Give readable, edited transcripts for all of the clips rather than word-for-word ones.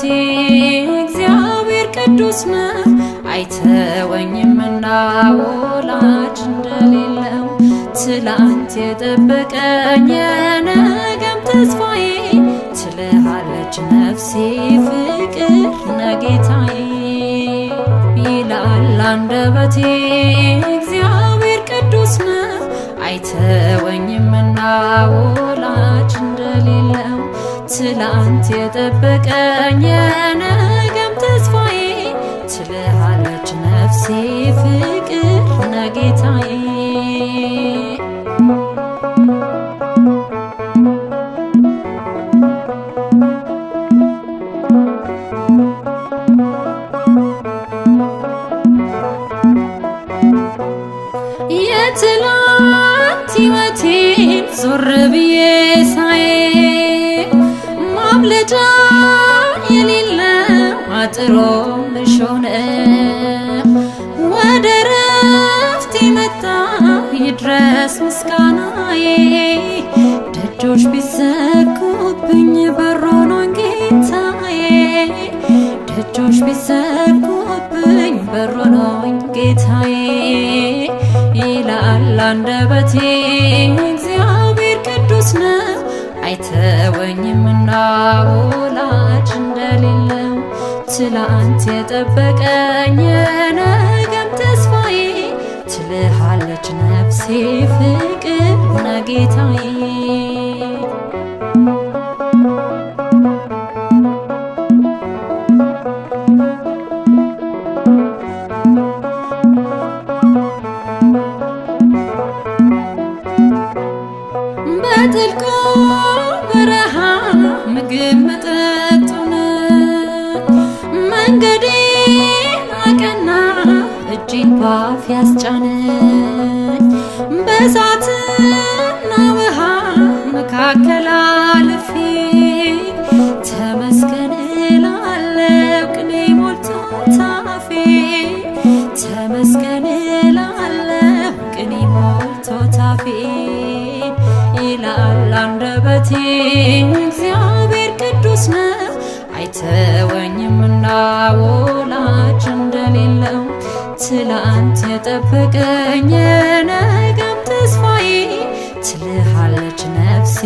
አንደበቴ እግዚአብሔር ቅዱስ ነው አይተወኝምና ወላጅ እንደሌለው ትላንት የጠበቀኝ የነገም ተስፋዬ ትልሃለች ነፍሴ ፍቅር ነጌታዬ ይላል አንደበቴ እግዚአብሔር ቅዱስ ነው አይተወኝምና ወላጅ እንደሌለው ትላንት የጠበቀኝ የነገም ተስፋዬ ትልሃለች ነፍሴ ፍቅር ነጌታዬ የትላንት ሕይወቴን ዞር ብዬ ሳይ ማምለጫ የሌለው አጥሮ ልሾነ ወደ ረፍት መጣ ይድረስ ምስጋናዬ ደጆች ቢዘጉብኝ በሮ ነው ጌታዬ ደጆች ቢዘጉብኝ በሮ ነው ጌታዬ ይላል አንደበቴ እግዚአብሔር ቅዱስ ነው አይተወኝምና ወላጅ እንደሌለው ትላንት የጠበቀኝ የነገም ተስፋዬ ትልሃለች ነፍሴ ፍቅር ነጌታዬ በጥልቁ በረሃ ምግብ መጠጡን መንገዴን አቀና እጄን ባፍ ያስጫነኝ በእሳትና ውሃ መካከል አልፌ ተመስገን እላለሁ ቅኔ ሞልቶ ታፌ ተመስገን እላለሁ ቅኔ ሞልቶ ታፌ ይላል አንደበቴ እግዚአብሔር ቅዱስ ነው አይተወኝምና ወላጅ እንደሌለው ትላንት የጠበቀኝ የነገም ተስፋዬ ትልሃለች ነፍሴ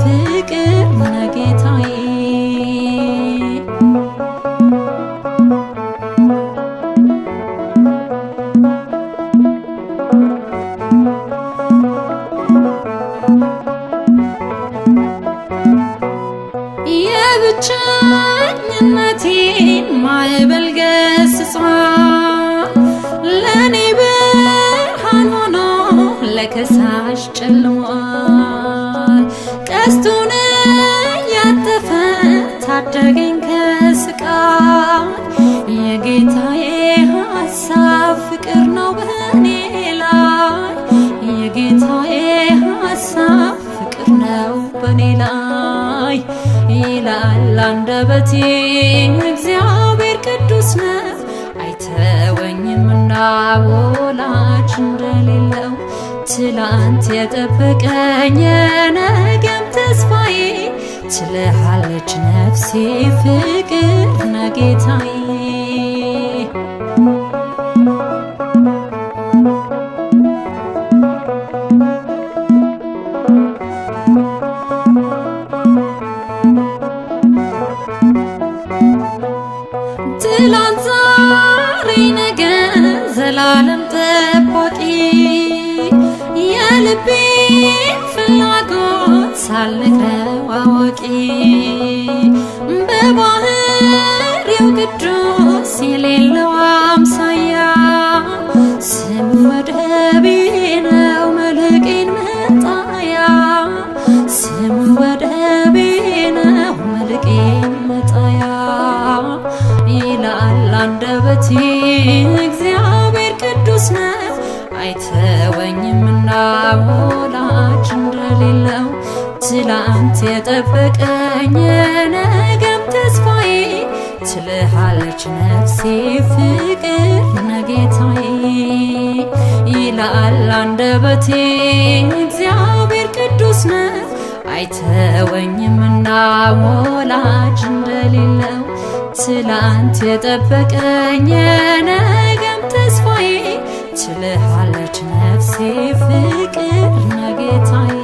ፍቅር ነጌታዬ የብቸኝነቴን ማዕበል ገስጿል ለኔ ብርሃን ሆኖ ለከሳሽ ጨልሟል ቀስቱን ያጠፈ ታደገኝ ከስቃይ የጌታዬ ሐሳብ ፍቅር ነው በኔ ላይ የጌታዬ ሐሳብ ፍቅር ነው በኔ ላይ ይላል አንደበቴ እግዚአብሔር ቅዱስ ነው አይተወኝምና ወላጅ እንደሌለው ትላንት የጠበቀኝ የነገም ተስፋዬ ትልሃለች ነፍሴ ፍቅር ነጌታዬ ትላንት ዛሬ ነገ ዘላለም ጠባቂ የልቤን ፍላጎት ሳልነግረው አዋቂ በባህሪው ቅዱስ የሌለው አምሳያ ስሙ ወደቤ ነው መልቄን መጣያ ስሙ ወደቤ ነው መልቄን መጣያ ይላል አንደበቴ እግዚአብሔር ቅዱስ ነው አይተወኝምና ወላጅ እንደሌለው ትላንት የጠበቀኝ የነገም ተስፋዬ ትልሃለች ነፍሴ ፍቅር ነጌታዬ ይላል አንደበቴ እግዚአብሔር ቅዱስ ነው አይተወኝምና ወላጅ እንደሌለው ትላንት የጠበቀኝ የነገም ተስፋዬ ትልሃለች ነፍሴ ፍቅር ነጌታዬ